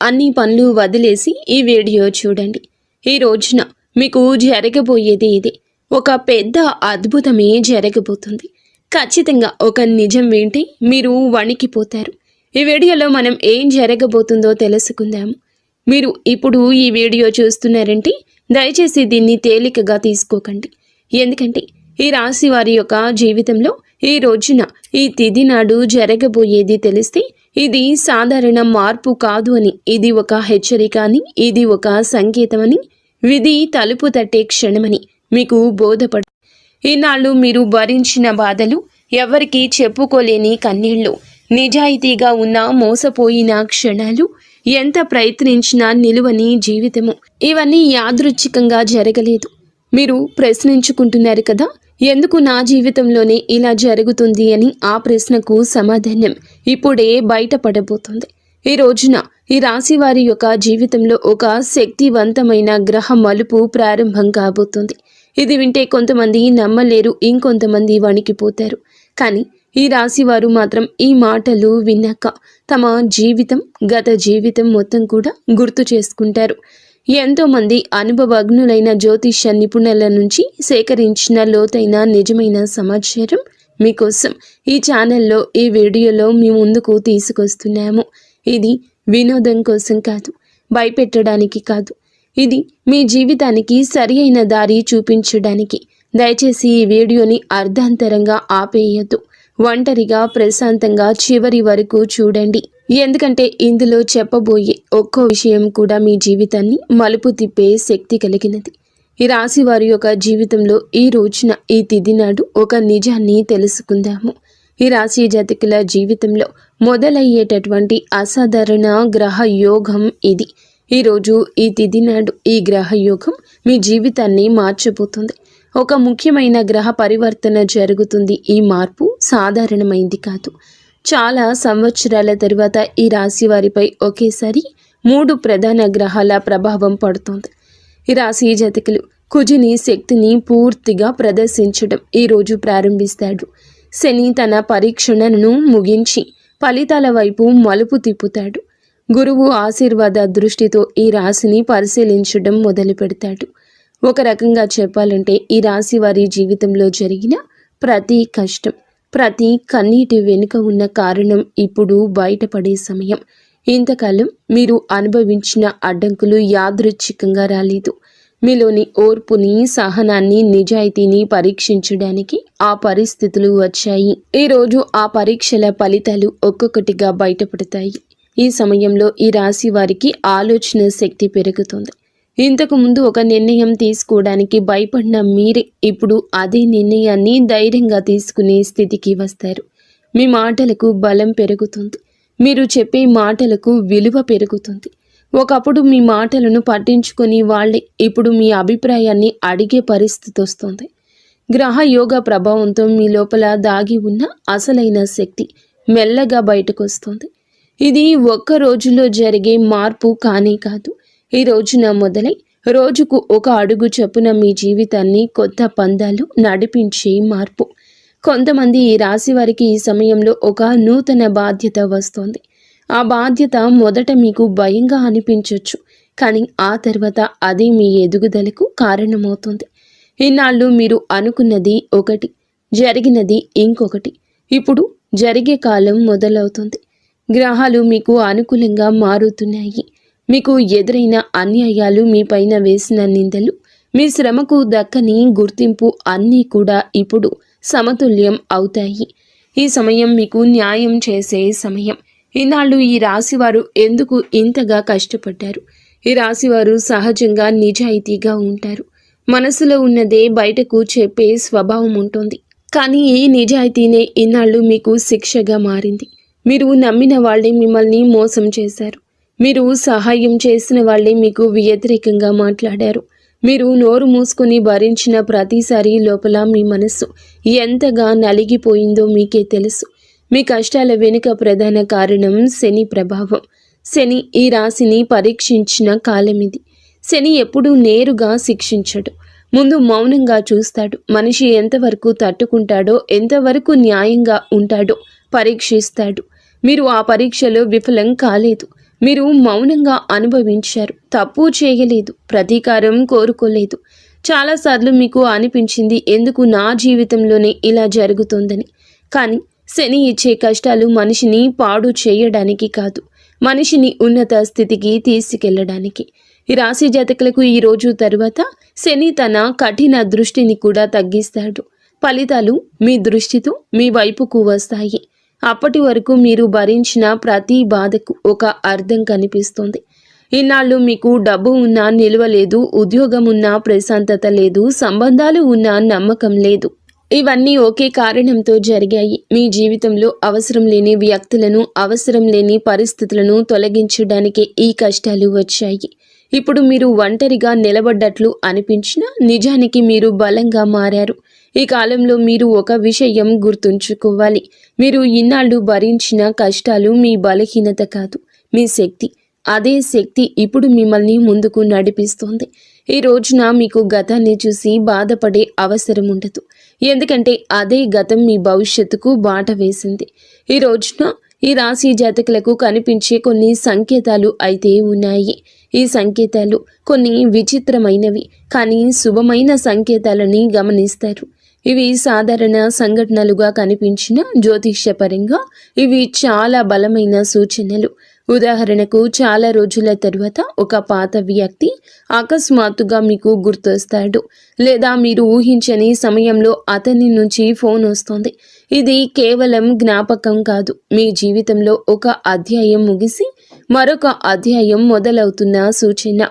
అన్ని పనులు వదిలేసి ఈ వీడియో చూడండి. ఈ రోజున మీకు జరగబోయేది ఇది. ఒక పెద్ద అద్భుతమే జరగబోతుంది. ఖచ్చితంగా ఒక నిజం వింటే మీరు వణికిపోతారు. ఈ వీడియోలో మనం ఏం జరగబోతుందో తెలుసుకుందాము. మీరు ఇప్పుడు ఈ వీడియో చూస్తున్నారంటే దయచేసి దీన్ని తేలికగా తీసుకోకండి. ఎందుకంటే ఈ రాశి వారి యొక్క జీవితంలో ఈ రోజున ఈ తిథి నాడు జరగబోయేది తెలిస్తే ఇది సాధారణ మార్పు కాదు అని, ఇది ఒక హెచ్చరిక అని, ఇది ఒక సంకేతమని, విధి తలుపు తట్టే క్షణమని మీకు బోధపడు. ఈనాళ్ళు మీరు భరించిన బాధలు, ఎవరికీ చెప్పుకోలేని కన్నీళ్లు, నిజాయితీగా ఉన్న మోసపోయిన క్షణాలు, ఎంత ప్రయత్నించినా నిలువని జీవితము, ఇవన్నీ యాదృచ్ఛికంగా జరగలేదు. మీరు ప్రశ్నించుకుంటున్నారు కదా, ఎందుకు నా జీవితంలోనే ఇలా జరుగుతుంది అని. ఆ ప్రశ్నకు సమాధానం ఇప్పుడే బయటపడబోతుంది. ఈ రోజున ఈ రాశి వారి యొక్క జీవితంలో ఒక శక్తివంతమైన గ్రహ మలుపు ప్రారంభం కాబోతుంది. ఇది వింటే కొంతమంది నమ్మలేరు, ఇంకొంతమంది వణికిపోతారు. కానీ ఈ రాశి వారు మాత్రం ఈ మాటలు విన్నాక తమ గత జీవితం మొత్తం కూడా గుర్తు చేసుకుంటారు. ఎంతోమంది అనుభవజ్ఞులైన జ్యోతిష్య నిపుణుల నుంచి సేకరించిన లోతైన నిజమైన సమాచారం మీకోసం ఈ ఛానల్లో, ఈ వీడియోలో మీ ముందుకు తీసుకొస్తున్నాము. ఇది వినోదం కోసం కాదు, భయపెట్టడానికి కాదు, ఇది మీ జీవితానికి సరి అయిన దారి చూపించడానికి. దయచేసి ఈ వీడియోని అర్ధాంతరంగా ఆపేయద్దు. ఒంటరిగా ప్రశాంతంగా చివరి వరకు చూడండి. ఎందుకంటే ఇందులో చెప్పబోయే ఒక్కో విషయం కూడా మీ జీవితాన్ని మలుపు తిప్పే శక్తి కలిగినది. ఈ రాశి వారి యొక్క జీవితంలో ఈ రోజున ఈ తిథి నాడు ఒక నిజాన్ని తెలుసుకుందాము. ఈ రాశి జాతకుల జీవితంలో మొదలయ్యేటటువంటి అసాధారణ గ్రహ యోగం ఇది. ఈరోజు ఈ తిథి నాడు ఈ గ్రహ యోగం మీ జీవితాన్ని మార్చబోతుంది. ఒక ముఖ్యమైన గ్రహ పరివర్తన జరుగుతుంది. ఈ మార్పు సాధారణమైంది కాదు. చాలా సంవత్సరాల తరువాత ఈ రాశి వారిపై ఒకేసారి 3 ప్రధాన గ్రహాల ప్రభావం పడుతుంది. ఈ రాశి జాతకులు కుజుని శక్తిని పూర్తిగా ప్రదర్శించడం ఈరోజు ప్రారంభిస్తాడు. శని తన పరీక్షణను ముగించి ఫలితాల వైపు మలుపు తిప్పుతాడు. గురువు ఆశీర్వాద దృష్టితో ఈ రాశిని పరిశీలించడం మొదలు పెడతాడు. ఒక రకంగా చెప్పాలంటే ఈ రాశి వారి జీవితంలో జరిగిన ప్రతి కష్టం, ప్రతి కన్నీటి వెనుక ఉన్న కారణం ఇప్పుడు బయటపడే సమయం. ఇంతకాలం మీరు అనుభవించిన అడ్డంకులు యాదృచ్ఛికంగా రాలేదు. మీలోని ఓర్పుని, సహనాన్ని, నిజాయితీని పరీక్షించడానికి ఆ పరిస్థితులు వచ్చాయి. ఈరోజు ఆ పరీక్షల ఫలితాలు ఒక్కొక్కటిగా బయటపడతాయి. ఈ సమయంలో ఈ రాశి వారికి ఆలోచన శక్తి పెరుగుతుంది. ఇంతకు ముందు ఒక నిర్ణయం తీసుకోవడానికి భయపడిన మీరే ఇప్పుడు అదే నిర్ణయాన్ని ధైర్యంగా తీసుకునే స్థితికి వస్తారు. మీ మాటలకు బలం పెరుగుతుంది. మీరు చెప్పే మాటలకు విలువ పెరుగుతుంది. ఒకప్పుడు మీ మాటలను పట్టించుకొని వాళ్ళే ఇప్పుడు మీ అభిప్రాయాన్ని అడిగే పరిస్థితి వస్తుంది. గ్రహ యోగ ప్రభావంతో మీ లోపల దాగి ఉన్న అసలైన శక్తి మెల్లగా బయటకు వస్తుంది. ఇది ఒక్క రోజులో జరిగే మార్పు కానే కాదు. ఈ రోజున మొదలై రోజుకు ఒక అడుగు చొప్పున మీ జీవితాన్ని కొత్త పందాలు నడిపించే మార్పు. కొంతమంది ఈ రాశి వారికి ఈ సమయంలో ఒక నూతన బాధ్యత వస్తుంది. ఆ బాధ్యత మొదట మీకు భయంగా అనిపించవచ్చు, కానీ ఆ తర్వాత అది మీ ఎదుగుదలకు కారణమవుతుంది. ఇన్నాళ్ళు మీరు అనుకున్నది ఒకటి, జరిగినది ఇంకొకటి. ఇప్పుడు జరిగే కాలం మొదలవుతుంది. గ్రహాలు మీకు అనుకూలంగా మారుతున్నాయి. మీకు ఎదురైన అన్యాయాలు, మీ పైన వేసిన నిందలు, మీ శ్రమకు దక్కని గుర్తింపు అన్నీ కూడా ఇప్పుడు సమతుల్యం అవుతాయి. ఈ సమయం మీకు న్యాయం చేసే సమయం. ఈనాళ్ళు ఈ రాశివారు ఎందుకు ఇంతగా కష్టపడ్డారు? ఈ రాశివారు సహజంగా నిజాయితీగా ఉంటారు. మనసులో ఉన్నదే బయటకు చెప్పే స్వభావం ఉంటుంది. కానీ ఈ నిజాయితీనే ఇన్నాళ్ళు మీకు శిక్షగా మారింది. మీరు నమ్మిన వాళ్ళే మిమ్మల్ని మోసం చేశారు. మీరు సహాయం చేసిన వాళ్ళే మీకు వ్యతిరేకంగా మాట్లాడారు. మీరు నోరు మూసుకుని భరించిన ప్రతిసారి లోపల మీ మనస్సు ఎంతగా నలిగిపోయిందో మీకే తెలుసు. మీ కష్టాల వెనుక ప్రధాన కారణం శని ప్రభావం. శని ఈ రాశిని పరీక్షించిన కాలం ఇది. శని ఎప్పుడూ నేరుగా శిక్షించడు. ముందు మౌనంగా చూస్తాడు. మనిషి ఎంతవరకు తట్టుకుంటాడో, ఎంతవరకు న్యాయంగా ఉంటాడో పరీక్షిస్తాడు. మీరు ఆ పరీక్షలో విఫలం కాలేదు. మీరు మౌనంగా అనుభవించారు. తప్పు చేయలేదు, ప్రతీకారం కోరుకోలేదు. చాలాసార్లు మీకు అనిపించింది ఎందుకు నా జీవితంలోనే ఇలా జరుగుతోందని. కానీ శని ఇచ్చే కష్టాలు మనిషిని పాడు చేయడానికి కాదు, మనిషిని ఉన్నత స్థితికి తీసుకెళ్లడానికి. ఈ రాశి జాతకులకు ఈ రోజు తరువాత శని తన కఠిన దృష్టిని కూడా తగ్గిస్తాడు. ఫలితాలు మీ దృష్టితో మీ వైపుకు వస్తాయి. అప్పటి వరకు మీరు భరించిన ప్రతి బాధకు ఒక అర్థం కనిపిస్తుంది. ఇన్నాళ్ళు మీకు డబ్బు ఉన్నా నిలువ లేదు, ఉద్యోగం ఉన్నా ప్రశాంతత లేదు, సంబంధాలు ఉన్నా నమ్మకం లేదు. ఇవన్నీ ఒకే కారణంతో జరిగాయి. మీ జీవితంలో అవసరం లేని వ్యక్తులను, అవసరం లేని పరిస్థితులను తొలగించడానికే ఈ కష్టాలు వచ్చాయి. ఇప్పుడు మీరు ఒంటరిగా నిలబడ్డట్లు అనిపించినా నిజానికి మీరు బలంగా మారారు. ఈ కాలంలో మీరు ఒక విషయం గుర్తుంచుకోవాలి. మీరు ఇన్నాళ్ళు భరించిన కష్టాలు మీ బలహీనత కాదు, మీ శక్తి. అదే శక్తి ఇప్పుడు మిమ్మల్ని ముందుకు నడిపిస్తోంది. ఈ రోజున మీకు గతాన్ని చూసి బాధపడే అవసరం ఉండదు. ఎందుకంటే అదే గతం మీ భవిష్యత్తుకు బాట వేసింది. ఈ రోజున ఈ రాశి జాతకులకు కనిపించే కొన్ని సంకేతాలు అయితే ఉన్నాయి. ఈ సంకేతాలు కొన్ని విచిత్రమైనవి, కానీ శుభమైన సంకేతాలని గమనిస్తారు. ఇవి సాధారణ సంఘటనలుగా కనిపించిన జ్యోతిష్యపరంగా ఇవి చాలా బలమైన సూచనలు. ఉదాహరణకు, చాలా రోజుల తరువాత ఒక పాత వ్యక్తి అకస్మాత్తుగా మీకు గుర్తొస్తాడు, లేదా మీరు ఊహించని సమయంలో అతని నుంచి ఫోన్ వస్తుంది. ఇది కేవలం జ్ఞాపకం కాదు, మీ జీవితంలో ఒక అధ్యాయం ముగిసి మరొక అధ్యాయం మొదలవుతున్న సూచన.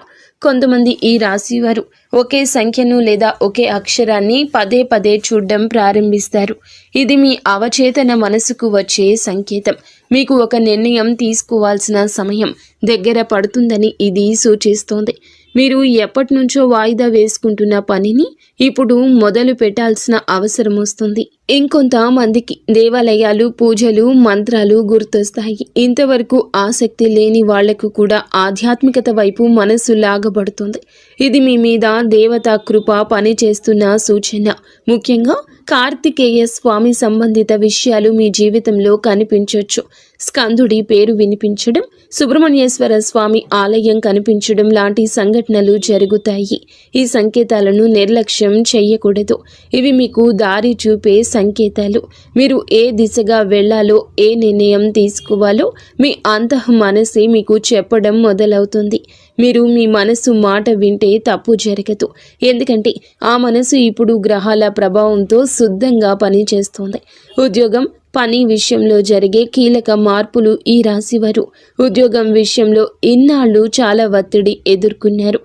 కొంతమంది ఈ రాశి వారు ఒకే సంఖ్యను లేదా ఒకే అక్షరాన్ని పదే పదే చూడడం ప్రారంభిస్తారు. ఇది మీ అవచేతన మనసుకు వచ్చే సంకేతం. మీకు ఒక నిర్ణయం తీసుకోవాల్సిన సమయం దగ్గర పడుతుందని ఇది సూచిస్తోంది. మీరు ఎప్పటి నుంచో వాయిదా వేసుకుంటున్న పనిని ఇప్పుడు మొదలు పెట్టాల్సిన అవసరం వస్తుంది. ఇంకొంతమందికి దేవాలయాలు, పూజలు, మంత్రాలు గుర్తొస్తాయి. ఇంతవరకు ఆసక్తి లేని వాళ్లకు కూడా ఆధ్యాత్మికత వైపు మనసు లాగబడుతుంది. ఇది మీ మీద దేవతా కృప పనిచేస్తున్న సూచన. ముఖ్యంగా కార్తికేయ స్వామి సంబంధిత విషయాలు మీ జీవితంలో కనిపించవచ్చు. స్కందుడి పేరు వినిపించడం, సుబ్రహ్మణ్యేశ్వర స్వామి ఆలయం కనిపించడం లాంటి సంఘటనలు జరుగుతాయి. ఈ సంకేతాలను నిర్లక్ష్యం చేయకూడదు. ఇవి మీకు దారి చూపే సంకేతాలు. మీరు ఏ దిశగా వెళ్లాలో, ఏ నిర్ణయం తీసుకోవాలో మీ అంతః మనసే మీకు చెప్పడం మొదలవుతుంది. మీరు మీ మనసు మాట వింటే తప్పు జరగదు. ఎందుకంటే ఆ మనసు ఇప్పుడు గ్రహాల ప్రభావంతో శుద్ధంగా పనిచేస్తుంది. ఉద్యోగం, పని విషయంలో జరిగే కీలక మార్పులు. ఈ రాశివారు ఉద్యోగం విషయంలో ఇన్నాళ్ళు చాలా ఒత్తిడి ఎదుర్కొన్నారు.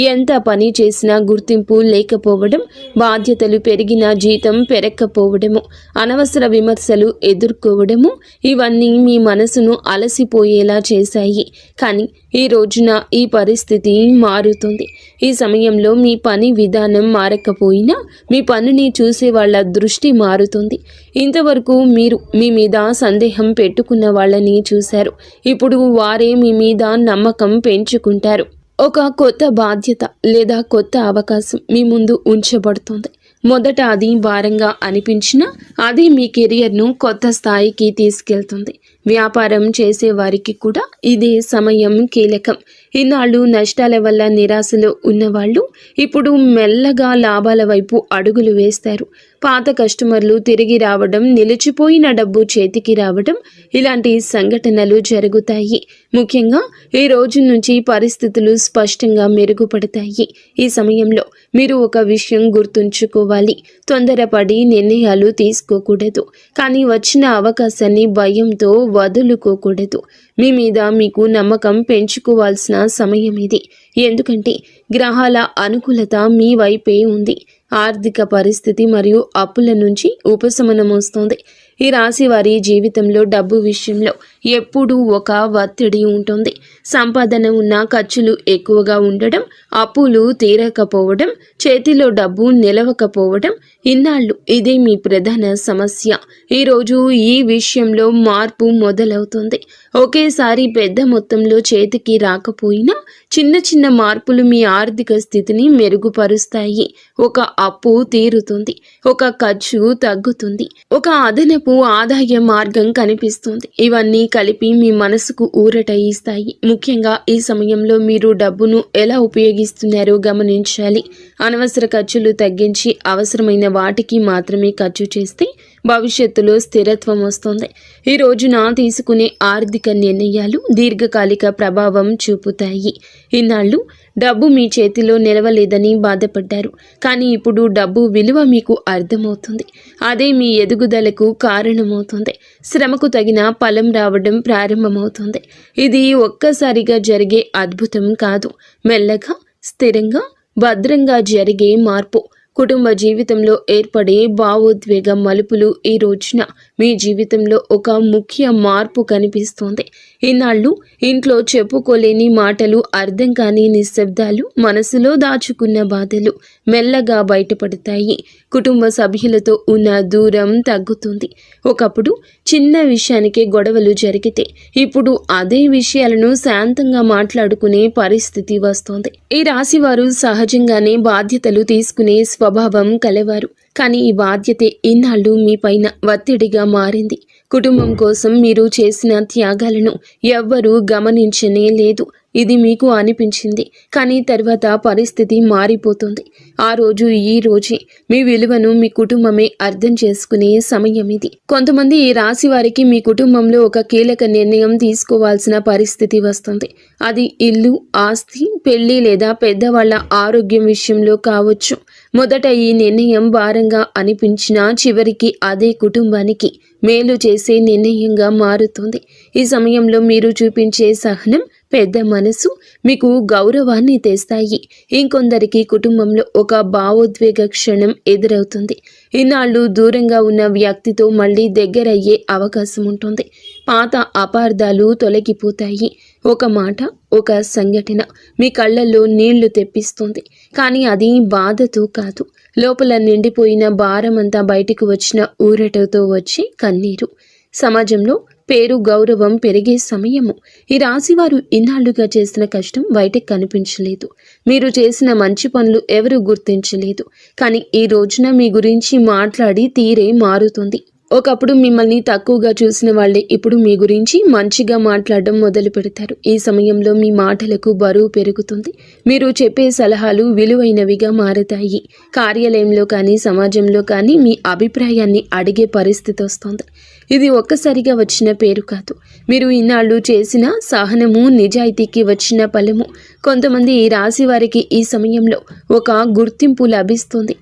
ఎంత పని చేసినా గుర్తింపు లేకపోవడం, బాధ్యతలు పెరిగినా జీతం పెరగకపోవడము, అనవసర విమర్శలు ఎదుర్కోవడము, ఇవన్నీ మీ మనసును అలసిపోయేలా చేశాయి. కానీ ఈ రోజున ఈ పరిస్థితి మారుతుంది. ఈ సమయంలో మీ పని విధానం మారకపోయినా మీ పనిని చూసే వాళ్ళ దృష్టి మారుతుంది. ఇంతవరకు మీరు మీ మీద సందేహం పెట్టుకున్న వాళ్ళని చూశారు. ఇప్పుడు వారే మీ మీద నమ్మకం పెంచుకుంటారు. ఒక కొత్త బాధ్యత లేదా కొత్త అవకాశం మీ ముందు ఉంచబడుతుంది. మొదట అది భారంగా అనిపించినా అది మీ కెరియర్ను కొత్త స్థాయికి తీసుకెళ్తుంది. వ్యాపారం చేసే వారికి కూడా ఇదే సమయం కీలకం. ఇన్నాళ్ళు నష్టాల వల్ల నిరాశలో ఉన్నవాళ్ళు ఇప్పుడు మెల్లగా లాభాల వైపు అడుగులు వేస్తారు. పాత కస్టమర్లు తిరిగి రావడం, నిలిచిపోయిన డబ్బు చేతికి రావడం, ఇలాంటి సంఘటనలు జరుగుతాయి. ముఖ్యంగా ఈ రోజు నుంచి పరిస్థితులు స్పష్టంగా మెరుగుపడతాయి. ఈ సమయంలో మీరు ఒక విషయం గుర్తుంచుకోవాలి. తొందరపడి నిర్ణయాలు తీసుకోకూడదు. కానీ వచ్చిన అవకాశాన్ని భయంతో వదులుకోకూడదు. మీ మీద మీకు నమ్మకం పెంచుకోవాల్సిన సమయం ఇది. ఎందుకంటే గ్రహాల అనుకూలత మీ వైపే ఉంది. ఆర్థిక పరిస్థితి మరియు అప్పుల నుంచి ఉపశమనం వస్తుంది. ఈ రాశి వారి జీవితంలో డబ్బు విషయంలో ఎప్పుడూ ఒక ఒత్తిడి ఉంటుంది. సంపాదన ఉన్న ఖర్చులు ఎక్కువగా ఉండడం, అప్పులు తీరకపోవడం, చేతిలో డబ్బు నిలవకపోవడం, ఇన్నాళ్ళు ఇదే మీ ప్రధాన సమస్య. ఈరోజు ఈ విషయంలో మార్పు మొదలవుతుంది. ఒకేసారి పెద్ద మొత్తంలో చేతికి రాకపోయినా చిన్న చిన్న మార్పులు మీ ఆర్థిక స్థితిని మెరుగుపరుస్తాయి. ఒక అప్పు తీరుతుంది, ఒక ఖర్చు తగ్గుతుంది, ఒక అదనపు ఆదాయ మార్గం కనిపిస్తుంది. ఇవన్నీ కలిపి మీ మనసుకు ఊరట ఇస్తాయి. ముఖ్యంగా ఈ సమయంలో మీరు డబ్బును ఎలా ఉపయోగిస్తున్నారో గమనించాలి. అనవసర ఖర్చులు తగ్గించి అవసరమైన వాటికి మాత్రమే ఖర్చు చేస్తే భవిష్యత్తులో స్థిరత్వం వస్తుంది. ఈ రోజున తీసుకునే ఆర్థిక నిర్ణయాలు దీర్ఘకాలిక ప్రభావం చూపుతాయి. ఇన్నాళ్ళు డబ్బు మీ చేతిలో నిలవలేదని బాధపడ్డారు, కానీ ఇప్పుడు డబ్బు విలువ మీకు అర్థమవుతుంది. అదే మీ ఎదుగుదలకు కారణమవుతుంది. శ్రమకు తగిన ఫలం రావడం ప్రారంభమవుతుంది. ఇది ఒక్కసారిగా జరిగే అద్భుతం కాదు, మెల్లగా స్థిరంగా భద్రంగా జరిగే మార్పు. కుటుంబ జీవితంలో ఏర్పడే భావోద్వేగ మలుపులు ఈ రోజున మీ జీవితంలో ఒక ముఖ్య మార్పు కనిపిస్తోంది. ఇన్నాళ్ళు ఇంట్లో చెప్పుకోలేని మాటలు, అర్థం కాని నిశ్శబ్దాలు, మనసులో దాచుకున్న బాధలు మెల్లగా బయటపడతాయి. కుటుంబ సభ్యులతో ఉన్న దూరం తగ్గుతుంది. ఒకప్పుడు చిన్న విషయానికే గొడవలు జరిగితే ఇప్పుడు అదే విషయాలను శాంతంగా మాట్లాడుకునే పరిస్థితి వస్తోంది. ఈ రాశివారు సహజంగానే బాధ్యతలు తీసుకునే స్వభావం కలవారు, కానీ ఈ బాధ్యతే ఇన్నాళ్ళు మీ పైన ఒత్తిడిగా మారింది. కుటుంబం కోసం మీరు చేసిన త్యాగాలను ఎవ్వరూ గమనించనే లేదు. ఇది మీకు అనిపించింది, కానీ తర్వాత పరిస్థితి మారిపోతుంది. ఆ రోజు ఈ రోజే మీ విలువను మీ కుటుంబమే అర్థం చేసుకునే సమయం ఇది. కొంతమంది ఈ రాశి వారికి మీ కుటుంబంలో ఒక కీలక నిర్ణయం తీసుకోవాల్సిన పరిస్థితి వస్తుంది. అది ఇల్లు, ఆస్తి, పెళ్లి లేదా పెద్దవాళ్ల ఆరోగ్యం విషయంలో కావచ్చు. మొదట ఈ నిర్ణయం భారంగా అనిపించినా చివరికి అదే కుటుంబానికి మేలు చేసే నిర్ణయంగా మారుతుంది. ఈ సమయంలో మీరు చూపించే సహనం, పెద్ద మనసు మీకు గౌరవాన్ని తెస్తాయి. ఇంకొందరికి కుటుంబంలో ఒక భావోద్వేగ క్షణం ఎదురవుతుంది. ఇన్నాళ్ళు దూరంగా ఉన్న వ్యక్తితో మళ్ళీ దగ్గరయ్యే అవకాశం ఉంటుంది. పాత అపార్థాలు తొలగిపోతాయి. ఒక మాట, ఒక సంఘటన మీ కళ్ళల్లో నీళ్లు తెప్పిస్తుంది, కానీ అది బాధతో కాదు, లోపల నిండిపోయిన భారమంతా బయటికి వచ్చిన ఊరటతో వచ్చి కన్నీరు. సమాజంలో పేరు, గౌరవం పెరిగే సమయము. ఈ రాశివారు ఇన్నాళ్లుగా చేసిన కష్టం బయటకు కనిపించలేదు. మీరు చేసిన మంచి పనులు ఎవరు గుర్తించలేదు, కానీ ఈ రోజున మీ గురించి మాట్లాడి తీరే మారుతుంది. ఒకప్పుడు మిమ్మల్ని తక్కువగా చూసిన వాళ్ళే ఇప్పుడు మీ గురించి మంచిగా మాట్లాడడం మొదలు పెడతారు. ఈ సమయంలో మీ మాటలకు బరువు పెరుగుతుంది. మీరు చెప్పే సలహాలు విలువైనవిగా మారతాయి. కార్యాలయంలో కానీ సమాజంలో కానీ మీ అభిప్రాయాన్ని అడిగే పరిస్థితి వస్తుంది. ఇది ఒక్కసారిగా వచ్చిన పేరు కాదు, మీరు ఇన్నాళ్ళు చేసిన సహనము, నిజాయితీకి వచ్చిన ఫలము. కొంతమంది ఈ రాశి వారికి ఈ సమయంలో ఒక గుర్తింపు లభిస్తుంది.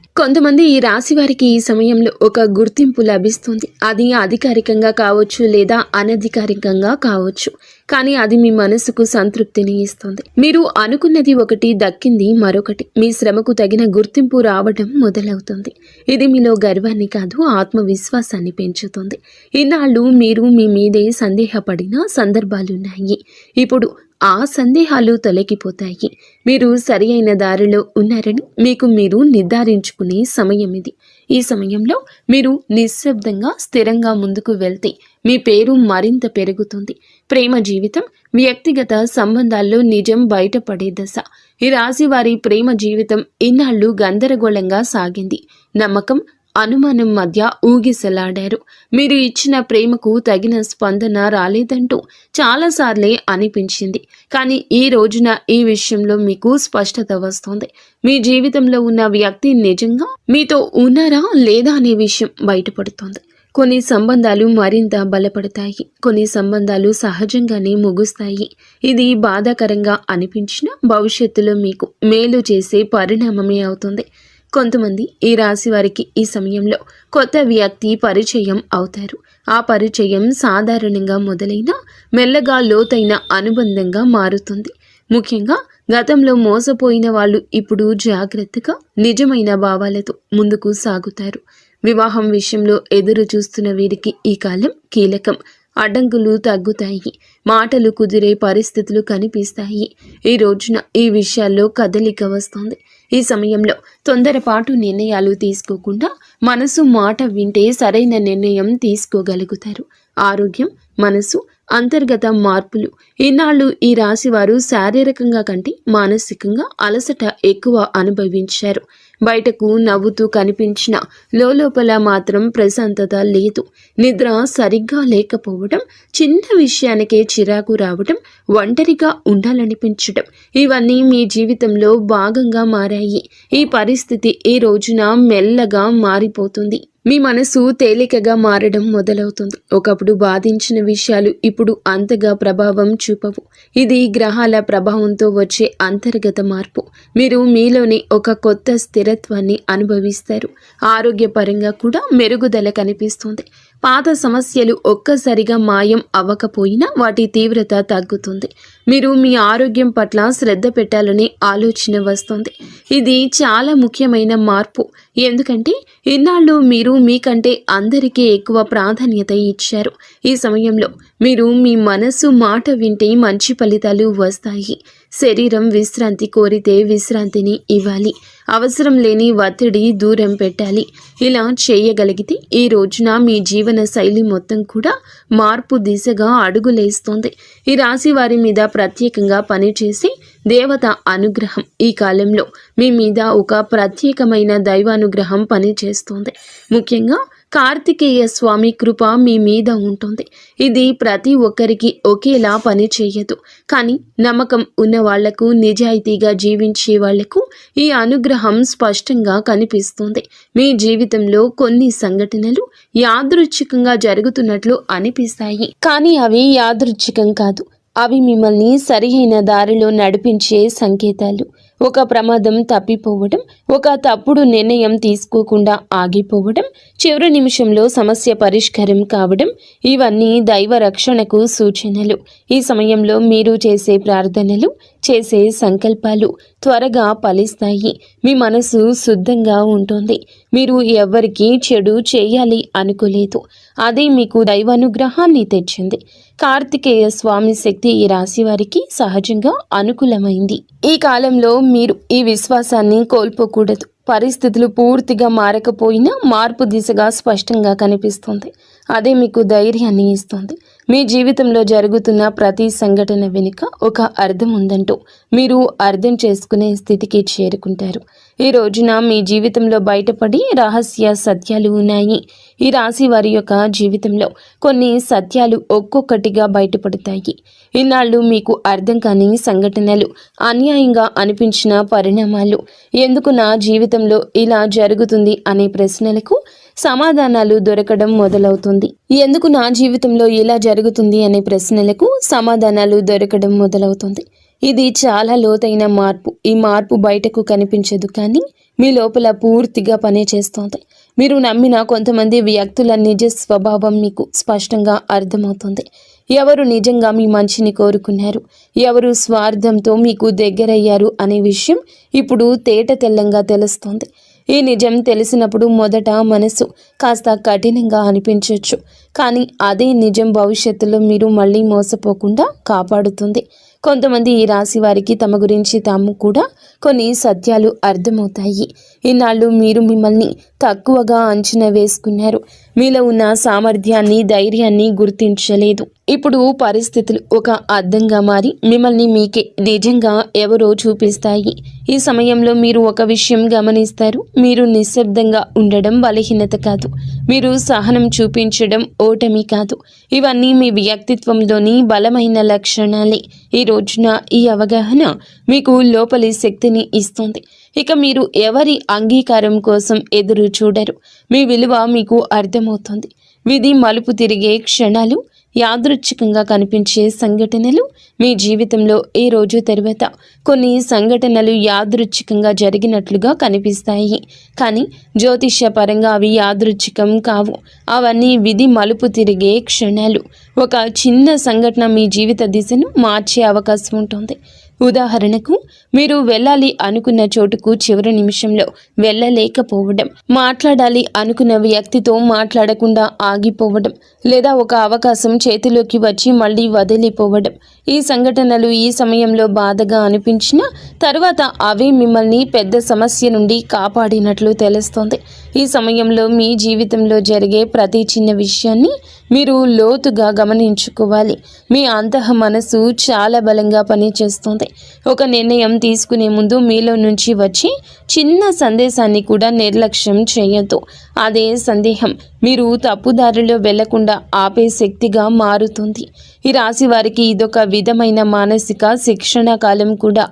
అది అధికారికంగా కావచ్చు లేదా అనధికారికంగా కావచ్చు, కానీ అది మీ మనసుకు సంతృప్తిని ఇస్తుంది. మీరు అనుకున్నది ఒకటి, దక్కింది మరొకటి. మీ శ్రమకు తగిన గుర్తింపు రావడం మొదలవుతుంది. ఇది మీలో గర్వాన్ని కాదు, ఆత్మవిశ్వాసాన్ని పెంచుతుంది. ఇన్నాళ్ళు మీరు మీ మీదే సందేహపడిన సందర్భాలున్నాయి. ఇప్పుడు ఆ సందేహాలు తొలగిపోతాయి. మీరు సరి అయిన దారిలో ఉన్నారని మీకు మీరు నిర్ధారించుకునే సమయం ఇది. ఈ సమయంలో మీరు నిశ్శబ్దంగా స్థిరంగా ముందుకు వెళ్తే మీ పేరు మరింత పెరుగుతుంది. ప్రేమ జీవితం, వ్యక్తిగత సంబంధాల్లో నిజం బయటపడే దశ. ఈ రాశి వారి ప్రేమ జీవితం ఇన్నాళ్ళు గందరగోళంగా సాగింది. నమ్మకం, అనుమానం మధ్య ఊగిసలాడారు. మీరు ఇచ్చిన ప్రేమకు తగిన స్పందన రాలేదంటూ చాలాసార్లే అనిపించింది, కానీ ఈ రోజున ఈ విషయంలో మీకు స్పష్టత వస్తుంది. మీ జీవితంలో ఉన్న వ్యక్తి నిజంగా మీతో ఉన్నారా లేదా అనే విషయం బయటపడుతోంది. కొన్ని సంబంధాలు మరింత బలపడతాయి, కొన్ని సంబంధాలు సహజంగానే ముగుస్తాయి. ఇది బాధాకరంగా అనిపించిన భవిష్యత్తులో మీకు మేలు చేసే పరిణామమే అవుతుంది. కొంతమంది ఈ రాశి వారికి ఈ సమయంలో కొత్త వ్యక్తి పరిచయం అవుతారు. ఆ పరిచయం సాధారణంగా మొదలైన మెల్లగా లోతైన అనుబంధంగా మారుతుంది. ముఖ్యంగా గతంలో మోసపోయిన వాళ్ళు ఇప్పుడు జాగ్రత్తగా నిజమైన భావాలతో ముందుకు సాగుతారు. వివాహం విషయంలో ఎదురు చూస్తున్న వీరికి ఈ కాలం కీలకం. అడ్డంకులు తగ్గుతాయి, మాటలు కుదిరే పరిస్థితులు కనిపిస్తాయి. ఈ రోజున ఈ విషయాల్లో కదలిక వస్తుంది. ఈ సమయంలో తొందరపాటు నిర్ణయాలు తీసుకోకుండా మనసు మాట వింటే సరైన నిర్ణయం తీసుకోగలుగుతారు. ఆరోగ్యం, మనసు, అంతర్గత మార్పులు. ఈనాళ్ళు ఈ రాశి వారు శారీరకంగా కంటే మానసికంగా అలసట ఎక్కువ అనుభవించారు. బయటకు నవ్వుతూ కనిపించిన లోపల మాత్రం ప్రశాంతత లేదు. నిద్ర సరిగ్గా లేకపోవడం, చిన్న విషయానికే చిరాకు రావడం, ఒంటరిగా ఉండాలనిపించడం, ఇవన్నీ మీ జీవితంలో భాగంగా మారాయి. ఈ పరిస్థితి ఈ రోజున మెల్లగా మారిపోతుంది. మీ మనసు తేలికగా మారడం మొదలవుతుంది. ఒకప్పుడు బాధించిన విషయాలు ఇప్పుడు అంతగా ప్రభావం చూపవు. ఇది గ్రహాల ప్రభావంతో వచ్చే అంతర్గత మార్పు. మీరు మీలోని ఒక కొత్త స్థిరత్వాన్ని అనుభవిస్తారు. ఆరోగ్యపరంగా కూడా మెరుగుదల కనిపిస్తుంది. పాత సమస్యలు ఒక్కసారిగా మాయం అవ్వకపోయినా వాటి తీవ్రత తగ్గుతుంది. మీరు మీ ఆరోగ్యం పట్ల శ్రద్ధ పెట్టాలనే ఆలోచన వస్తుంది. ఇది చాలా ముఖ్యమైన మార్పు. ఎందుకంటే ఇన్నాళ్ళు మీరు మీకంటే అందరికీ ఎక్కువ ప్రాధాన్యత ఇచ్చారు. ఈ సమయంలో మీరు మీ మనసు మాట వింటే మంచి ఫలితాలు వస్తాయి. శరీరం విశ్రాంతి కోరితే విశ్రాంతిని ఇవ్వాలి. అవసరం లేని ఒత్తిడి దూరం పెట్టాలి. ఇలా చేయగలిగితే ఈ రోజున మీ జీవన శైలి మొత్తం కూడా మార్పు దిశగా అడుగులేస్తుంది. ఈ రాశి వారి మీద ప్రత్యేకంగా పనిచేసే దేవత అనుగ్రహం ఈ కాలంలో మీ మీద ఒక ప్రత్యేకమైన దైవానుగ్రహం పనిచేస్తుంది. ముఖ్యంగా కార్తికేయ స్వామి కృప మీ మీద ఉంటుంది. ఇది ప్రతి ఒక్కరికి ఒకేలా పని చేయదు. కానీ నమ్మకం ఉన్న వాళ్లకు, నిజాయితీగా జీవించే వాళ్లకు ఈ అనుగ్రహం స్పష్టంగా కనిపిస్తుంది. మీ జీవితంలో కొన్ని సంఘటనలు యాదృచ్ఛికంగా జరుగుతున్నట్లు అనిపిస్తాయి. కానీ అవి యాదృచ్ఛికం కాదు. అవి మిమ్మల్ని సరియైన దారిలో నడిపించే సంకేతాలు. ఒక ప్రమాదం తప్పిపోవడం, ఒక తప్పుడు నిర్ణయం తీసుకోకుండా ఆగిపోవడం, చివరి నిమిషంలో సమస్య పరిష్కారం కావడం, ఇవన్నీ దైవ రక్షణకు సూచనలు. ఈ సమయంలో మీరు చేసే ప్రార్థనలు, చేసే సంకల్పాలు త్వరగా ఫలిస్తాయి. మీ మనసు శుద్ధంగా ఉంటుంది. మీరు ఎవ్వరికీ చెడు చేయాలి అనుకోలేదు. అదే మీకు దైవానుగ్రహాన్ని తెచ్చింది. కార్తికేయ స్వామి శక్తి ఈ రాశి వారికి సహజంగా అనుకూలమైంది. ఈ కాలంలో మీరు ఈ విశ్వాసాన్ని కోల్పోకూడదు. పరిస్థితులు పూర్తిగా మారకపోయినా మార్పు దిశగా స్పష్టంగా కనిపిస్తుంది. అదే మీకు ధైర్యాన్ని ఇస్తుంది. మీ జీవితంలో జరుగుతున్న ప్రతి సంఘటన వెనుక ఒక అర్థం ఉందంటూ మీరు అర్థం చేసుకునే స్థితికి చేరుకుంటారు. ఈ రోజున మీ జీవితంలో బయటపడి రహస్య సత్యాలు ఉన్నాయి. ఈ రాశి వారి యొక్క జీవితంలో కొన్ని సత్యాలు ఒక్కొక్కటిగా బయటపడతాయి. ఇన్నాళ్ళు మీకు అర్థం కాని సంఘటనలు, అన్యాయంగా అనిపించిన పరిణామాలు, ఎందుకు నా జీవితంలో ఇలా జరుగుతుంది అనే ప్రశ్నలకు సమాధానాలు దొరకడం మొదలవుతుంది. ఎందుకు నా జీవితంలో ఇలా జరుగుతుంది అనే ప్రశ్నలకు సమాధానాలు దొరకడం మొదలవుతుంది. ఇది చాలా లోతైన మార్పు. ఈ మార్పు బయటకు కనిపించదు, కానీ మీ లోపల పూర్తిగా పనిచేస్తుంది. మీరు నమ్మిన కొంతమంది వ్యక్తుల నిజ స్వభావం మీకు స్పష్టంగా అర్థమవుతుంది. ఎవరు నిజంగా మీ మంచిని కోరుకున్నారు, ఎవరు స్వార్థంతో మీకు దగ్గరయ్యారు అనే విషయం ఇప్పుడు తేట తెల్లంగా తెలుస్తుంది. ఈ నిజం తెలిసినప్పుడు మొదట మనసు కాస్త కఠినంగా అనిపించవచ్చు, కానీ అదే నిజం భవిష్యత్తులో మీరు మళ్ళీ మోసపోకుండా కాపాడుతుంది. కొంతమంది ఈ రాశి వారికి తమ గురించి తాము కూడా కొన్ని సత్యాలు అర్థమవుతాయి. ఇన్నాళ్ళు మీరు మిమ్మల్ని తక్కువగా అంచనా వేసుకున్నారు. మీలో ఉన్న సామర్థ్యాన్ని, ధైర్యాన్ని గుర్తించలేదు. ఇప్పుడు పరిస్థితులు ఒక అద్దంగా మారి మిమ్మల్ని మీకే నిజంగా ఎవరో చూపిస్తాయి. ఈ సమయంలో మీరు ఒక విషయం గమనిస్తారు. మీరు నిశ్శబ్దంగా ఉండడం బలహీనత కాదు. మీరు సహనం చూపించడం ఓటమి కాదు. ఇవన్నీ మీ వ్యక్తిత్వంలోని బలమైన లక్షణాలే. ఈ రోజున ఈ అవగాహన మీకు లోపలి శక్తిని ఇస్తుంది. ఇక మీరు ఎవరి అంగీకారం కోసం ఎదురు చూడరు. మీ విలువ మీకు అర్థమవుతుంది. విధి మలుపు తిరిగే క్షణాలు, యాదృచ్ఛికంగా కనిపించే సంఘటనలు, మీ జీవితంలో ఈ రోజు తర్వాత కొన్ని సంఘటనలు యాదృచ్ఛికంగా జరిగినట్లుగా కనిపిస్తాయి. కానీ జ్యోతిష్య పరంగా అవి యాదృచ్ఛికం కావు. అవన్నీ విధి మలుపు తిరిగే క్షణాలు. ఒక చిన్న సంఘటన మీ జీవిత దిశను మార్చే అవకాశం ఉంటుంది. ఉదాహరణకు, మీరు వెళ్ళాలి అనుకున్న చోటుకు చివరి నిమిషంలో వెళ్ళలేకపోవడం, మాట్లాడాలి అనుకున్న వ్యక్తితో మాట్లాడకుండా ఆగిపోవడం, లేదా ఒక అవకాశం చేతిలోకి వచ్చి మళ్ళీ వదిలిపోవడం, ఈ సంఘటనలు ఈ సమయంలో బాధగా అనిపించినా తర్వాత అవే మిమ్మల్ని పెద్ద సమస్య నుండి కాపాడినట్లు తెలుస్తోంది. ఈ సమయంలో మీ జీవితంలో జరిగే ప్రతి చిన్న విషయాన్ని మీరు లోతుగా గమనించుకోవాలి. మీ అంతః మనసు చాలా బలంగా పనిచేస్తుంది. ఒక నిర్ణయం తీసుకునే ముందు మీలో నుంచి వచ్చి చిన్న సందేశాన్ని కూడా నిర్లక్ష్యం చేయొద్దు. అదే సందేహం మీరు తప్పుదారిలో వెళ్లకుండా ఆపే శక్తిగా మారుతుంది. ఈ రాశి వారికి ఇదొక విధమైన మానసిక శిక్షణ కాలం కూడా.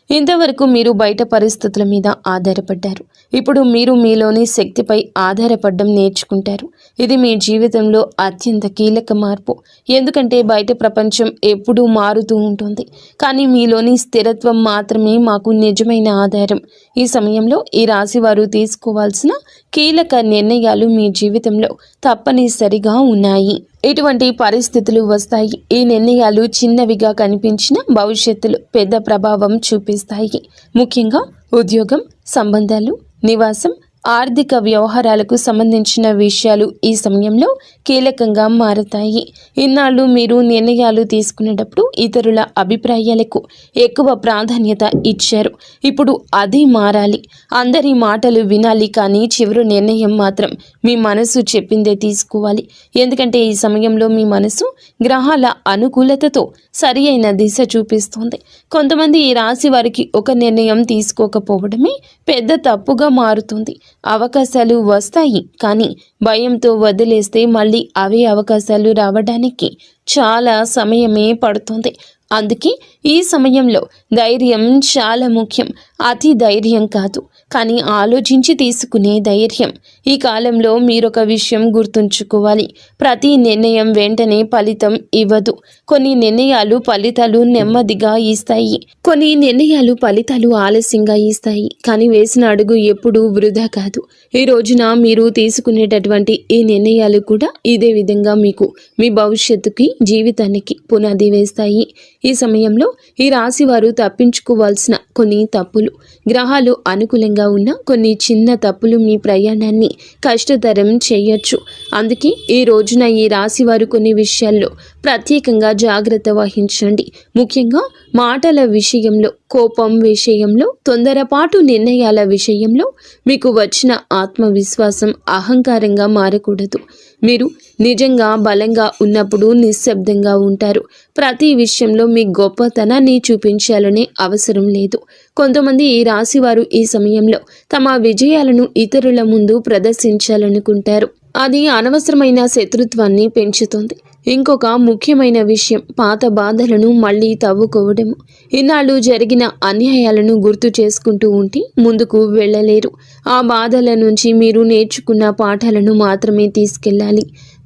ఇంతవరకు మీరు బయట పరిస్థితుల మీద ఆధారపడ్డారు. ఇప్పుడు మీరు మీలోని శక్తిపై ఆధారపడడం నేర్చుకుంటారు. ఇది మీ జీవితంలో అత్యంత కీలక మార్పు. ఎందుకంటే బయట ప్రపంచం ఎప్పుడూ మారుతూ ఉంటుంది, కానీ మీలోని స్థిరత్వం మాత్రమే మాకు నిజమైన ఆధారం. ఈ సమయంలో ఈ రాశి వారు తీసుకోవాల్సిన కీలక నిర్ణయాలు మీ జీవితంలో తప్పనిసరిగా ఉన్నాయి. ఇటువంటి పరిస్థితులు వస్తాయి. ఈ నిర్ణయాలు చిన్నవిగా కనిపించిన భవిష్యత్తులో పెద్ద ప్రభావం చూపిస్తాయి. ముఖ్యంగా ఉద్యోగం, సంబంధాలు, నివాసం, ఆర్థిక వ్యవహారాలకు సంబంధించిన విషయాలు ఈ సమయంలో కీలకంగా మారతాయి. ఇన్నాళ్ళు మీరు నిర్ణయాలు తీసుకునేటప్పుడు ఇతరుల అభిప్రాయాలకు ఎక్కువ ప్రాధాన్యత ఇచ్చారు. ఇప్పుడు అది మారాలి. అందరి మాటలు వినాలి, కానీ చివరి నిర్ణయం మాత్రం మీ మనసు చెప్పిందే తీసుకోవాలి. ఎందుకంటే ఈ సమయంలో మీ మనసు గ్రహాల అనుకూలతతో సరి అయిన దిశ చూపిస్తుంది. కొంతమంది ఈ రాశి వారికి ఒక నిర్ణయం తీసుకోకపోవడమే పెద్ద తప్పుగా మారుతుంది. అవకాశాలు వస్తాయి, కానీ భయంతో వదిలేస్తే మళ్ళీ అవే అవకాశాలు రావడానికి చాలా సమయమే పడుతుంది. అందుకే ఈ సమయంలో ధైర్యం చాలా ముఖ్యం. అతి ధైర్యం కాదు, కానీ ఆలోచించి తీసుకునే ధైర్యం. ఈ కాలంలో మీరొక విషయం గుర్తుంచుకోవాలి. ప్రతి నిర్ణయం వెంటనే ఫలితం ఇవ్వదు. కొన్ని నిర్ణయాలు ఫలితాలు నెమ్మదిగా ఇస్తాయి, కొన్ని నిర్ణయాలు ఫలితాలు ఆలస్యంగా ఇస్తాయి. కానీ వేసిన అడుగు ఎప్పుడూ వృధా కాదు. ఈ రోజున మీరు తీసుకునేటటువంటి ఈ నిర్ణయాలు కూడా ఇదే విధంగా మీకు మీ భవిష్యత్తుకి, జీవితానికి పునాది వేస్తాయి. ఈ సమయంలో ఈ రాశి వారు తప్పించుకోవాల్సిన కొన్ని తప్పులు, గ్రహాలు అనుకూలంగా ఉన్న కొన్ని చిన్న తప్పులు మీ ప్రయాణాన్ని కష్టతరం చేయొచ్చు. అందుకే ఈ రోజున ఈ రాశి వారు కొన్ని విషయాల్లో ప్రత్యేకంగా జాగ్రత్త వహించండి. ముఖ్యంగా మాటల విషయంలో, కోపం విషయంలో, తొందరపాటు నిర్ణయాల విషయంలో మీకు వచ్చిన ఆత్మవిశ్వాసం అహంకారంగా మారకూడదు. మీరు నిజంగా బలంగా ఉన్నప్పుడు నిశ్శబ్దంగా ఉంటారు. ప్రతి విషయంలో మీ గొప్పతనాన్ని చూపించాలనే అవసరం లేదు. కొంతమంది ఈ రాశి వారు ఈ సమయంలో తమ విజయాలను ఇతరుల ముందు ప్రదర్శించాలనుకుంటారు. అది అనవసరమైన శత్రుత్వాన్ని పెంచుతుంది. ఇంకొక ముఖ్యమైన విషయం పాత బాధలను మళ్ళీ తవ్వుకోవడము. ఇన్నాళ్ళు జరిగిన అన్యాయాలను గుర్తు చేసుకుంటూ ఉంటే ముందుకు వెళ్ళలేరు. ఆ బాధల నుంచి మీరు నేర్చుకున్న పాఠాలను మాత్రమే తీసుకెళ్ళాలి,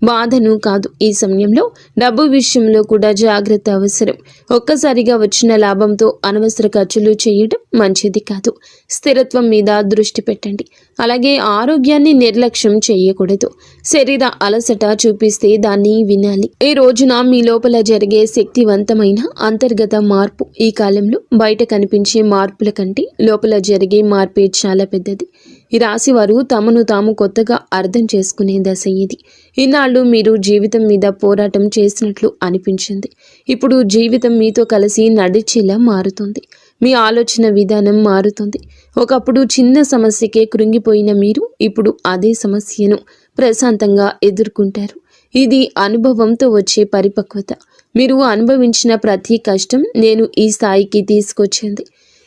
బాధను కాదు. ఈ సమయంలో డబ్బు విషయంలో కూడా జాగ్రత్త అవసరం. ఒక్కసారిగా వచ్చిన లాభంతో అనవసర ఖర్చులు చేయడం మంచిది కాదు. స్థిరత్వం మీద దృష్టి పెట్టండి. అలాగే ఆరోగ్యాన్ని నిర్లక్ష్యం చేయకూడదు. శరీర అలసట చూపిస్తే దాన్ని వినాలి. ఈ రోజున మీ లోపల జరిగే శక్తివంతమైన అంతర్గత మార్పు ఈ కాలంలో బయట కనిపించే మార్పుల కంటే లోపల జరిగే మార్పే చాలా పెద్దది. ఈ రాశి వారు తమను తాము కొత్తగా అర్థం చేసుకునే దశ ఇది. ఇన్నాళ్ళు మీరు జీవితం మీద పోరాటం చేసినట్లు అనిపించింది. ఇప్పుడు జీవితం మీతో కలిసి నడిచేలా మారుతుంది. మీ ఆలోచన విధానం మారుతుంది. ఒకప్పుడు చిన్న సమస్యకే కృంగిపోయిన మీరు ఇప్పుడు అదే సమస్యను ప్రశాంతంగా ఎదుర్కొంటారు. ఇది అనుభవంతో వచ్చే పరిపక్వత. మీరు అనుభవించిన ప్రతి కష్టం నేను ఈ స్థాయికి తీసుకొచ్చింది.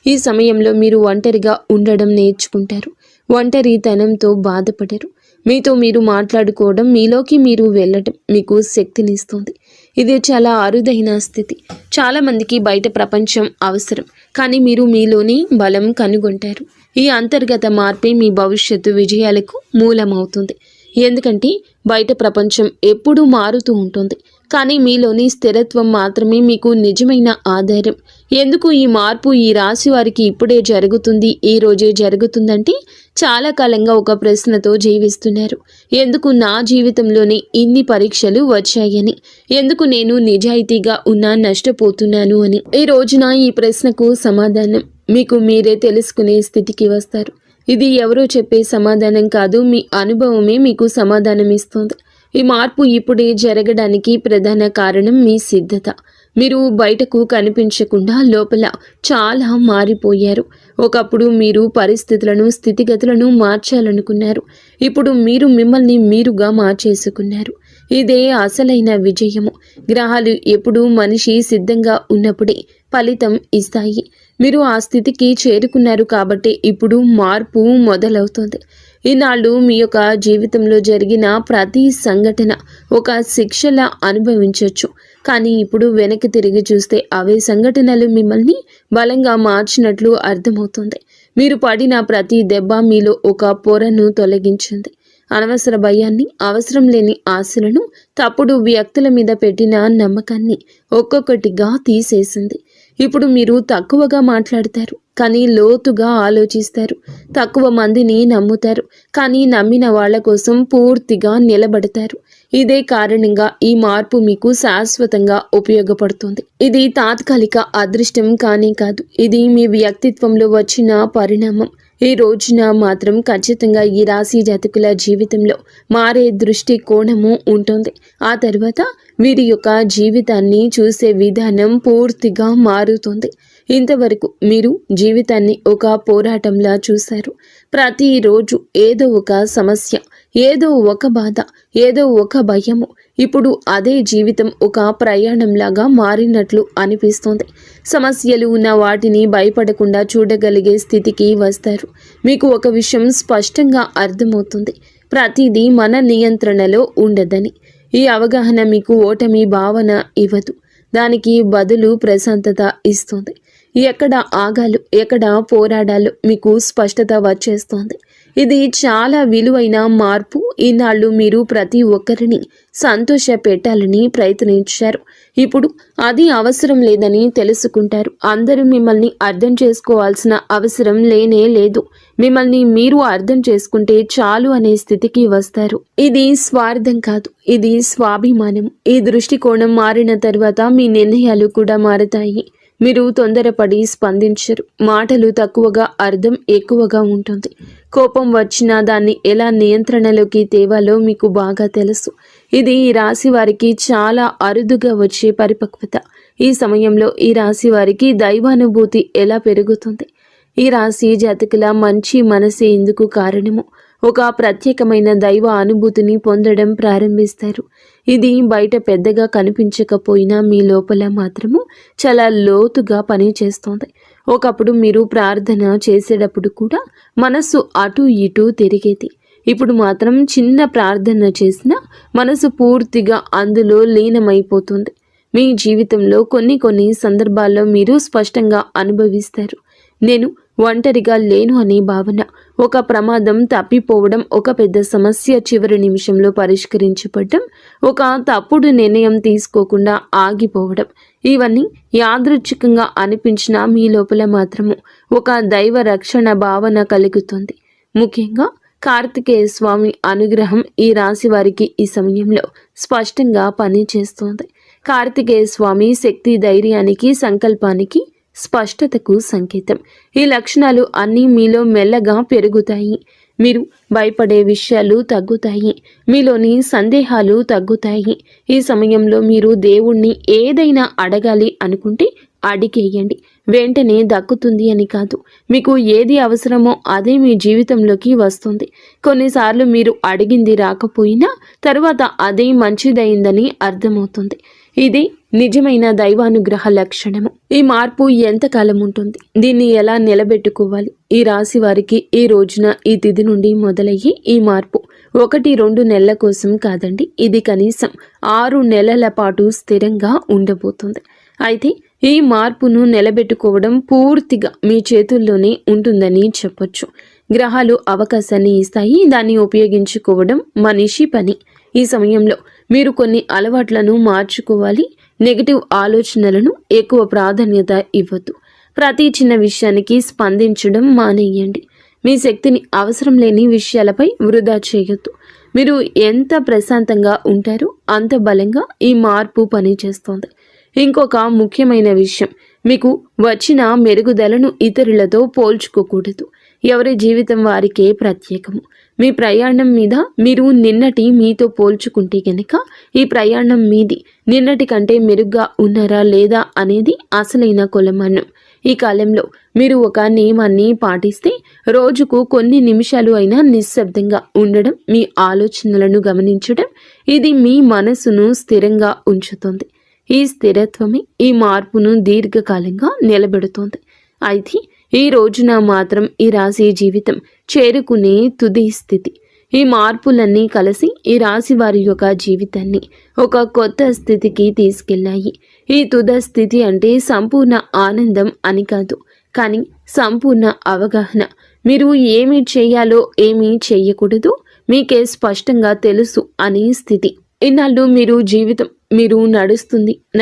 ఈ సమయంలో మీరు ఒంటరిగా ఉండడం నేర్చుకుంటారు. ఒంటరితనంతో బాధపడరు. మీతో మీరు మాట్లాడుకోవడం, మీలోకి మీరు వెళ్ళడం మీకు శక్తినిస్తుంది. ఇది చాలా అరుదైన స్థితి. చాలామందికి బయట ప్రపంచం అవసరం, కానీ మీరు మీలోని బలం కనుగొంటారు. ఈ అంతర్గత మార్పే మీ భవిష్యత్తు విజయాలకు మూలమవుతుంది. ఎందుకంటే బయట ప్రపంచం ఎప్పుడూ మారుతూ ఉంటుంది, కానీ మీలోని స్థిరత్వం మాత్రమే మీకు నిజమైన ఆధారం. ఎందుకు ఈ మార్పు ఈ రాశి వారికి ఇప్పుడే జరుగుతుంది, ఈ రోజే జరుగుతుందంటే చాలా కాలంగా ఒక ప్రశ్నతో జీవిస్తున్నారు. ఎందుకు నా జీవితంలోనే ఇన్ని పరీక్షలు వచ్చాయని, ఎందుకు నేను నిజాయితీగా ఉన్నా నష్టపోతున్నాను అని. ఈ రోజున ఈ ప్రశ్నకు సమాధానం మీకు మీరే తెలుసుకునే స్థితికి వస్తారు. ఇది ఎవరో చెప్పే సమాధానం కాదు, మీ అనుభవమే మీకు సమాధానం ఇస్తుంది. ఈ మార్పు ఇప్పుడే జరగడానికి ప్రధాన కారణం మీ సిద్ధత. మీరు బయటకు కనిపించకుండా లోపల చాలా మారిపోయారు. ఒకప్పుడు మీరు పరిస్థితులను, స్థితిగతులను మార్చాలనుకున్నారు. ఇప్పుడు మీరు మిమ్మల్ని మీరుగా మార్చేసుకున్నారు. ఇదే అసలైన విజయము. గ్రహాలు ఎప్పుడూ మనిషి సిద్ధంగా ఉన్నప్పుడే ఫలితం ఇస్తాయి. మీరు ఆ స్థితికి చేరుకున్నారు కాబట్టి ఇప్పుడు మార్పు మొదలవుతుంది. ఈనాళ్ళు మీ యొక్క జీవితంలో జరిగిన ప్రతి సంఘటన ఒక శిక్షలా అనుభవించవచ్చు. కానీ ఇప్పుడు వెనక్కి తిరిగి చూస్తే అవే సంఘటనలు మిమ్మల్ని బలంగా మార్చినట్లు అర్థమవుతుంది. మీరు పడిన ప్రతి దెబ్బ మీలో ఒక పొరను తొలగించింది. అనవసర భయాన్ని, అవసరం లేని ఆశలను, తప్పుడు వ్యక్తుల మీద పెట్టిన నమ్మకాన్ని ఒక్కొక్కటిగా తీసేసింది. ఇప్పుడు మీరు తక్కువగా మాట్లాడతారు, కానీ లోతుగా ఆలోచిస్తారు. తక్కువ మందిని నమ్ముతారు, కానీ నమ్మిన వాళ్ళ కోసం పూర్తిగా నిలబడతారు. ఇదే కారణంగా ఈ మార్పు మీకు శాశ్వతంగా ఉపయోగపడుతుంది. ఇది తాత్కాలిక అదృష్టం కానే కాదు. ఇది మీ వ్యక్తిత్వంలో వచ్చిన పరిణామం. ఈ రోజున మాత్రం ఖచ్చితంగా ఈ రాశి జాతకుల జీవితంలో మారే దృష్టి కోణము ఉంటుంది. ఆ తర్వాత వీరి యొక్క జీవితాన్ని చూసే విధానం పూర్తిగా మారుతుంది. ఇంతవరకు మీరు జీవితాన్ని ఒక పోరాటంలా చూశారు. ప్రతిరోజు ఏదో ఒక సమస్య, ఏదో ఒక బాధ, ఏదో ఒక భయము. ఇప్పుడు అదే జీవితం ఒక ప్రయాణంలాగా మారినట్లు అనిపిస్తుంది. సమస్యలు ఉన్న వాటిని భయపడకుండా చూడగలిగే స్థితికి వస్తారు. మీకు ఒక విషయం స్పష్టంగా అర్థమవుతుంది. ప్రతిదీ మన నియంత్రణలో ఉండదని. ఈ అవగాహన మీకు ఓటమి భావన ఇవ్వదు. దానికి బదులు ప్రశాంతత ఇస్తుంది. ఎక్కడ ఆగాలో, ఎక్కడ పోరాడాలో మీకు స్పష్టత వచ్చేస్తోంది. ఇది చాలా విలువైన మార్పు. ఈనాళ్ళు మీరు ప్రతి ఒక్కరిని సంతోష పెట్టాలని ప్రయత్నించారు. ఇప్పుడు అది అవసరం లేదని తెలుసుకుంటారు. అందరూ మిమ్మల్ని అర్థం చేసుకోవాల్సిన అవసరం లేనే లేదు. మిమ్మల్ని మీరు అర్థం చేసుకుంటే చాలు అనే స్థితికి వస్తారు. ఇది స్వార్థం కాదు, ఇది స్వాభిమానం. ఈ దృష్టికోణం మారిన తర్వాత మీ నిర్ణయాలు కూడా మారతాయి. మీరు తొందరపడి స్పందించరు. మాటలు తక్కువగా, అర్థం ఎక్కువగా ఉంటుంది. కోపం వచ్చినా దాన్ని ఎలా నియంత్రణలోకి తేవాలో మీకు బాగా తెలుసు. ఇది ఈ రాశి వారికి చాలా అరుదుగా వచ్చే పరిపక్వత. ఈ సమయంలో ఈ రాశి వారికి దైవానుభూతి ఎలా పెరుగుతుంది. ఈ రాశి జాతకుల మంచి మనసే ఇందుకు కారణము. ఒక ప్రత్యేకమైన దైవ అనుభూతిని పొందడం ప్రారంభిస్తారు. ఇది బయట పెద్దగా కనిపించకపోయినా మీ లోపల మాత్రము చాలా లోతుగా పనిచేస్తోంది. ఒకప్పుడు మీరు ప్రార్థన చేసేటప్పుడు కూడా మనసు అటు ఇటు తిరిగేది. ఇప్పుడు మాత్రం చిన్న ప్రార్థన చేసినా మనసు పూర్తిగా అందులో లీనమైపోతుంది. మీ జీవితంలో కొన్ని సందర్భాల్లో మీరు స్పష్టంగా అనుభవిస్తారు. నేను ఒంటరిగా లేను అనే భావన, ఒక ప్రమాదం తప్పిపోవడం, ఒక పెద్ద సమస్య చివరి నిమిషంలో పరిష్కరించబడడం, ఒక తప్పుడు నిర్ణయం తీసుకోకుండా ఆగిపోవడం, ఇవన్నీ యాదృచ్ఛికంగా అనిపించినా మీ లోపల మాత్రము ఒక దైవ రక్షణ భావన కలుగుతుంది. ముఖ్యంగా కార్తికేయ స్వామి అనుగ్రహం ఈ రాశి వారికి ఈ సమయంలో స్పష్టంగా పనిచేస్తోంది. కార్తికేయ స్వామి శక్తి, ధైర్యానికి, సంకల్పానికి, స్పష్టతకు సంకేతం. ఈ లక్షణాలు అన్నీ మీలో మెల్లగా పెరుగుతాయి. మీరు భయపడే విషయాలు తగ్గుతాయి. మీలోని సందేహాలు తగ్గుతాయి. ఈ సమయంలో మీరు దేవుణ్ణి ఏదైనా అడగాలి అనుకుంటే అడిగేయండి. వెంటనే దక్కుతుంది అని కాదు. మీకు ఏది అవసరమో అదే మీ జీవితంలోకి వస్తుంది. కొన్నిసార్లు మీరు అడిగింది రాకపోయినా తర్వాత అదే మంచిదైందని అర్థమవుతుంది. ఇది నిజమైన దైవానుగ్రహ లక్షణము. ఈ మార్పు ఎంతకాలం ఉంటుంది? దీన్ని ఎలా నిలబెట్టుకోవాలి? ఈ రాశి వారికి ఈ రోజున, ఈ తిథి నుండి మొదలయ్యి ఈ మార్పు 1-2 నెలల కోసం కాదండి. ఇది కనీసం 6 నెలల పాటు స్థిరంగా ఉండబోతుంది. అయితే ఈ మార్పును నిలబెట్టుకోవడం పూర్తిగా మీ చేతుల్లోనే ఉంటుందని చెప్పొచ్చు. గ్రహాలు అవకాశాన్ని ఇస్తాయి. దాన్ని ఉపయోగించుకోవడం మనిషి పని. ఈ సమయంలో మీరు కొన్ని అలవాట్లను మార్చుకోవాలి. నెగటివ్ ఆలోచనలను ఎక్కువ ప్రాధాన్యత ఇవ్వద్దు. ప్రతి చిన్న విషయానికి స్పందించడం మానేయండి. మీ శక్తిని అవసరం లేని విషయాలపై వృధా చేయొద్దు. మీరు ఎంత ప్రశాంతంగా ఉంటారో అంత బలంగా ఈ మార్పు పనిచేస్తోంది. ఇంకొక ముఖ్యమైన విషయం, మీకు వచ్చిన మెరుగుదలను ఇతరులతో పోల్చుకోకూడదు. ఎవరి జీవితం వారికే ప్రత్యేకము. మీ ప్రయాణం మీద మీరు నిన్నటి మీతో పోల్చుకుంటే గనక ఈ ప్రయాణం మీది నిన్నటి కంటే మెరుగ్గా ఉన్నారా లేదా అనేది అసలైన కొలమానం. ఈ కాలంలో మీరు ఒక నియమాన్ని పాటిస్తే రోజుకు కొన్ని నిమిషాలు అయినా నిశ్శబ్దంగా ఉండడం, మీ ఆలోచనలను గమనించడం, ఇది మీ మనసును స్థిరంగా ఉంచుతుంది. ఈ స్థిరత్వమే ఈ మార్పును దీర్ఘకాలంగా నిలబెడుతోంది. అయితే ఈ రోజున మాత్రం ఈ రాశి జీవితం చేరుకునే తుది స్థితి. ఈ మార్పులన్నీ కలిసి ఈ రాశి వారి యొక్క జీవితాన్ని ఒక కొత్త స్థితికి తీసుకెళ్లాయి. ఈ తుద స్థితి అంటే సంపూర్ణ ఆనందం అని కాదు, కానీ సంపూర్ణ అవగాహన. మీరు ఏమి చేయాలో ఏమీ చెయ్యకూడదు మీకే స్పష్టంగా తెలుసు అనే స్థితి. ఇన్నాళ్ళు మీరు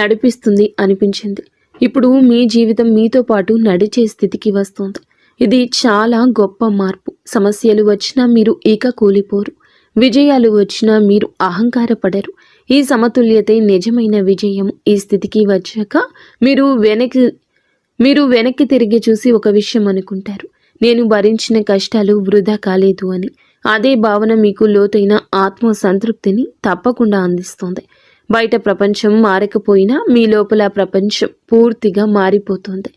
నడిపిస్తుంది అనిపించింది. ఇప్పుడు మీ జీవితం మీతో పాటు నడిచే స్థితికి వస్తుంది. ఇది చాలా గొప్ప మార్పు. సమస్యలు వచ్చినా మీరు ఇక కూలిపోరు, విజయాలు వచ్చినా మీరు అహంకారపడరు. ఈ సమతుల్యతే నిజమైన విజయం. ఈ స్థితికి వచ్చాక మీరు వెనక్కి తిరిగి చూసి ఒక విషయం అనుకుంటారు, నేను భరించిన కష్టాలు వృధా కాలేదు అని. అదే భావన మీకు లోతైన ఆత్మ సంతృప్తిని తప్పకుండా అందిస్తుంది. బయట ప్రపంచం మారకపోయినా మీ లోపల ప్రపంచం పూర్తిగా మారిపోతుంది.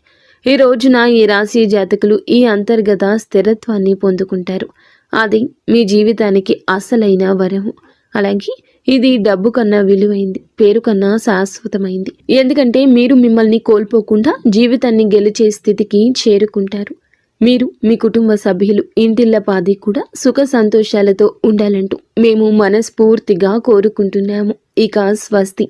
ఈ రోజున ఈ రాశి జాతకులు ఈ అంతర్గత స్థిరత్వాన్ని పొందుకుంటారు. అది మీ జీవితానికి అసలైన వరము. అలాగే ఇది డబ్బు కన్నా విలువైంది, పేరు కన్నా శాశ్వతమైంది. ఎందుకంటే మీరు మిమ్మల్ని కోల్పోకుండా జీవితాన్ని గెలిచే స్థితికి చేరుకుంటారు. మీరు, మీ కుటుంబ సభ్యులు, ఇంటిల్లపాది కూడా సుఖ సంతోషాలతో ఉండాలంటూ మేము మనస్ఫూర్తిగా కోరుకుంటున్నాము. ఇక స్వస్తి.